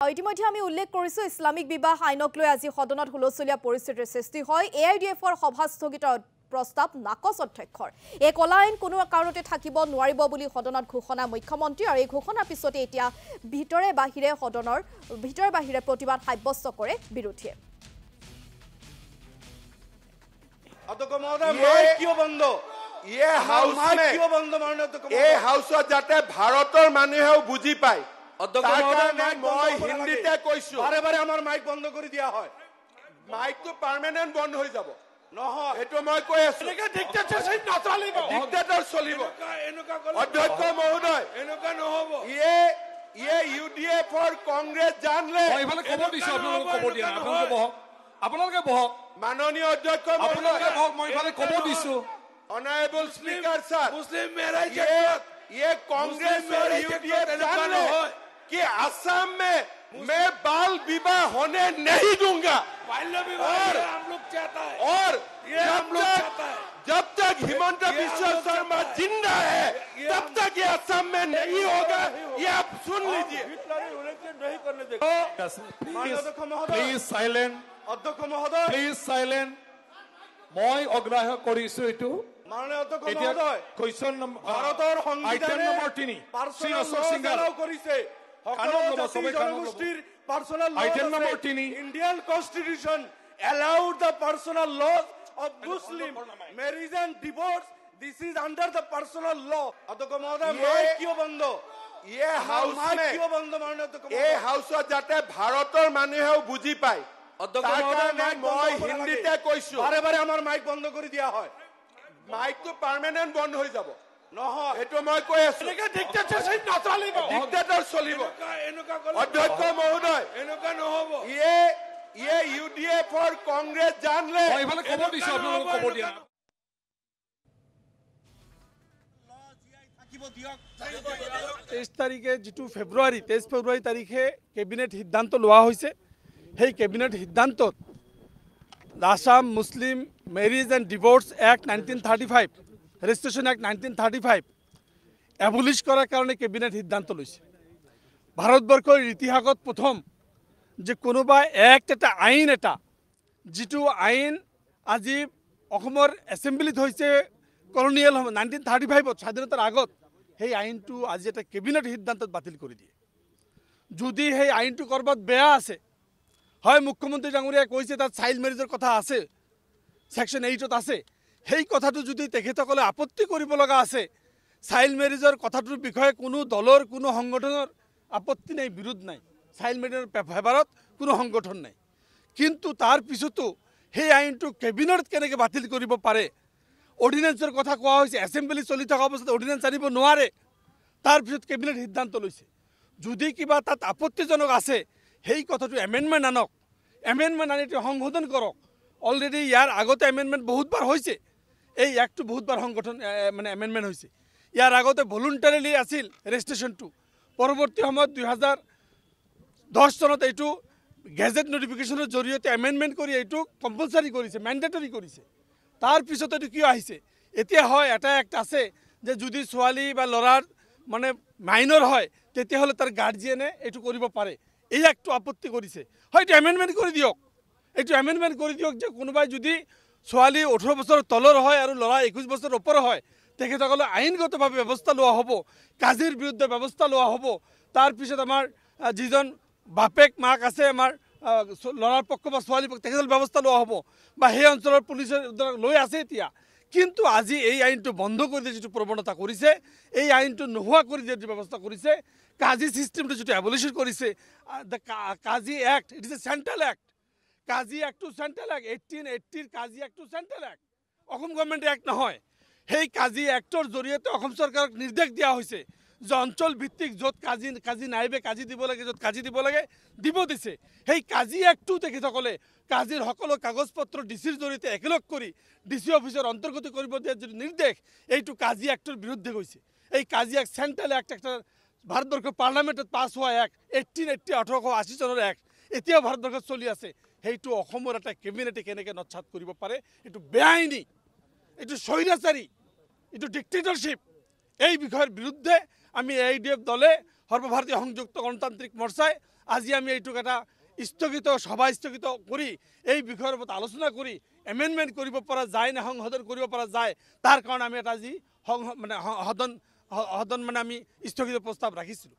ইতিমধ্যে আমি উল্লেখ কৰিছো ইসলামিক বিবাহ আইনক লৈ আজি সদনত হুলস্থলীয়া পৰিস্থিতিৰ সৃষ্টি হয় এআইডিএফৰ সভা স্থগিতৰ প্ৰস্তাৱ নাকচ অধ্যক্ষৰ এই কলা আইন কোনো কাৰণতে থাকিব নোৱাৰিব বুলি সদনত ঘোষণা মুখ্যমন্ত্ৰী আৰু এই ঘোষণাৰ পিছতে এতিয়া ভিতৰে বাহিৰে প্ৰতিবাদ সাব্যস্ত কৰে বিৰোধীয়ে अध्यक्ष महोदय माइक क्यों बंद ये हाउस माइक में क्यों बंद माननीय अध्यक्ष ये हाउसत जाते भारतर मानुहेও বুজি পায় अध्यक्ष महोदय माइक মই হিন্দিতে কৈছো बारे बारे আমার মাইক বন্ধ করে দিয়া হয় মাইকটো পার্মানেন্ট বন্ধ হৈ যাব নহয় এটো মই কৈ আছো এনেকা ডিক্টেটৰশিপ নচলিব ডিক্টেটৰ চলিব এনেকা কলে অধ্যক্ষ মহোদয় এনেকা নহব ये यूडीएफ और कांग्रेस জানলে মই ইফালে কব দিছো আপোনালোকক কব দিয়া আপোনালোকে বহক মাননীয় অধ্যক্ষ আপোনালোকে বহক মই ইফালে কব দিছো ऑनरेबल स्पीकर सर मुस्लिम मैरिज ये कांग्रेस और यूडीएफ जाने कि असम में मैं बाल विवाह होने नहीं दूंगा बाल्य विवाह हम लोग चाहता है और ये हम लोग चाहता है जब तक हिमंत बिश्व शर्मा जिंदा है तब तक ये असम में नहीं होगा ये आप सुन लीजिए इलेक्शन नहीं करने देगा माननीय अध्यक्ष महोदय প্লিজ সাইলেন্ট अध्यक्ष महोदय প্লিজ সাইলেন্ট মই অগ্ৰাহ্য কৰিছো এটো माननीय अध्यक्ष এতিয়া महोदय কোৱেশ্চন নম্বৰ ভাৰতৰ আইটেম সংবিধানে নম্বৰ 3 শ্ৰী অশোক সিংগাৰ পাৰ্চনেল কৰিছে সকলো জাতি জনগোষ্ঠীৰ personal Item number 3 Indian constitution allowed the personal laws of Muslim marriage and divorce. This is under the personal law. अध्यक्ष महोदय माइक क्यों बंद ये हाउस माइक में क्यों बंद माननीय अध्यक्ष ये हाउसत जाते भारतर मानुहेও বুজি পায় अध्यक्ष महोदय माइक মই হিন্দিতে কৈছো বাৰে বাৰে আমাৰ মাইক বন্ধ কৰি দিয়া হয় মাইকটো পাৰ্মানেন্ট বন্ধ হৈ যাব নহয় এটো মই কৈ আছো এনেকা ডিক্টেটৰশিপ নচলিব ডিক্টেটৰ চলিব এনেকা কলে অধ্যক্ষ মহোদয় এনেকা নহব ये यूडीएफ और कांग्रेस জানলে মই ইফালে কব দিছো আপোনালোকক কব দিয়া 23 তাৰিখে যেটো ফেব্ৰুৱাৰী 23 ফেব্ৰুৱাৰী তাৰিখে কেবিনেট সিদ্ধান্ত লোৱা হৈছে সেই কেবিনেট সিদ্ধান্তত Assam Muslim marriage and divorce act 1935 registration act 1935 abolish করার কারণে কেবিনেট সিদ্ধান্ত লৈছে ভারতবর্ষের ইতিহাসত প্রথম যে কোনোবা একটা আইন এটা যেটো আইন আজি অসমৰ এসেম্বলিত হৈছে কলোনিয়েল 1935 স্বাধীনতাৰ আগত সেই আইনটো আজি এটা কেবিনেট সিদ্ধান্তত বাতিল কৰি দিয়ে যদি সেই আইনটো কৰবাত বেয়া আছে হয় মুখ্যমন্ত্ৰী ডাঙৰীয়াই কৈছে তাত চাইল্ড ম্যাৰেজৰ কথা আছে সেকশন 8ত আছে সেই কথাটো যদি তেখেতসকলে আপত্তি কৰিব লগা আছে চাইল্ড ম্যাৰেজৰ কথাটোৰ বিষয়ে কোনো দলৰ কোনো সংগঠনৰ আপত্তি নাই বিৰোধ নাই চাইল্ড ম্যাৰেজৰ ফেভাৰত কোনো সংগঠন নাই কিন্তু তাৰ পিছতো সেই আইনটো কেবিনেটত কেনেকৈ বাতিল কৰিব পাৰে অৰ্ডিনেন্সৰ কথা কোৱা হৈছে এসেম্বলি চলি থকা অৱস্থাত অৰ্ডিনেন্স আনিব নোৱাৰে তাৰ পিছত কেবিনেট সিদ্ধান্ত লৈছে যদি কিবা তাত আপত্তিজনক আছে সেই কথাটো এমেন্ডমেন্ট আনক এমেন্ডমেন্ট আনি সংশোধন কৰক অলৰেডি ইয়াৰ আগতে এমেন্ডমেন্ট বহুতবাৰ হৈছে এই একটো বহুতবাৰ সংগঠন মানে এমেন্ডমেন্ট হৈছে ইয়াৰ আগতে ভলুন্টাৰিলি আছিল ৰেজিষ্ট্ৰেশ্যনটো পৰৱৰ্তী সময়ত 2010 চনত এইটো গেজেট নোটিফিকেশনৰ জৰিয়তে এমেন্ডমেন্ট কৰি এইটো কম্পালসাৰি কৰিছে ম্যান্ডেটৰি কৰিছে তাৰ পিছত এইটো কি আহিছে এতিয়া হয় এটা একটা আছে যে যদি ছোৱালী বা ল'ৰাৰ মানে মাইনৰ হয় তেতিয়াহ'লে তাৰ গাৰ্জিয়ানে এইটো কৰিব পাৰে এই একটু আপত্তি কৰিছে হয়তো এমেন্ডমেন্ট কৰি দিয়ক এইটো এমেন্ডমেন্ট কৰি দিয়ক যে কোনোবাই যদি ছোৱালী 18 বছৰ তলৰ হয় আৰু ল'ৰা 21 বছৰ ওপৰ হয় তেখেতসকলে আইনগতভাৱে ব্যৱস্থা লোৱা হ'ব কাজিৰ বিৰুদ্ধে ব্যৱস্থা লোৱা হ'ব তাৰ পিছত আমাৰ যিজন বাপেক মাক আছে আমাৰ ল'ৰাৰ পক্ষ বা ছোৱালী পক্ষ তেখেতসকলে ব্যৱস্থা লোৱা হ'ব বা সেই অঞ্চলৰ পুলিচে লৈ আছে এতিয়া কিন্তু আজি এই আইনটো বন্ধ কৰি দিয়ে যেটো প্ৰৱণতা কৰিছে এই আইনটো নোহোৱা কৰি দিয়ে যে ব্যৱস্থা কৰিছে কাজি সিস্টেমটো যেটো এবলিশন কৰিছে Kazi act it is a central act Kazi act to central act 1880 ৰ Kazi act to central act Asom government act নহয় সেই কাজি অ্যাক্টৰ জৰিয়তে অসম চৰকাৰক নিৰ্দেশ দিয়া হৈছে যে অঞ্চল ভিত্তিক য'ত কাজি নাইবে কাজি দিব লাগে য'ত কাজি দিব লাগে দিব দিছে সেই কাজি অ্যাক্টটো তেখেতসকলে কাজিৰ সকলো কাগজপত্ৰ ডিসিৰ জৰিয়তে একেলগ কৰি ডিসি অফিচৰ অন্তৰ্গত কৰিব দিয়া যে নিৰ্দেশ এইটো কাজি অ্যাক্টৰ বিৰুদ্ধে গৈছে এই কাজি অ্যাক্ট সেন্ট্ৰাল অ্যাক্ট একটা ভাৰতবৰ্ষৰ পাৰ্লামেণ্টত পাছ হোৱা এক্ট 1880 চনৰ এক্ট এতিয়াও ভাৰতবৰ্ষত চলি আছে সেইটো অসমৰ এটা কেবিনেটে কেনেকৈ নচ্ছাত কৰিব পাৰে এইটো বেআইনী এইটো স্বৈৰাচাৰী এইটো ডিক্টেটৰশ্বিপ এই বিষয়ৰ বিৰুদ্ধে আমি এআইডিএফ দলে সৰ্বভাৰতীয় সংযুক্ত গণতান্ত্ৰিক মোৰ্চায় আজি আমি এইটোক এটা স্থগিত সভা স্থগিত কৰি এই বিষয়ৰ ওপৰত আলোচনা কৰি এমেণ্ডমেণ্ট কৰিব পৰা যায় নে সংশোধন কৰিব পৰা যায় তাৰ কাৰণে আমি এটা আজি সদন মানে আমি স্থগিত প্ৰস্তাৱ ৰাখিছিলোঁ।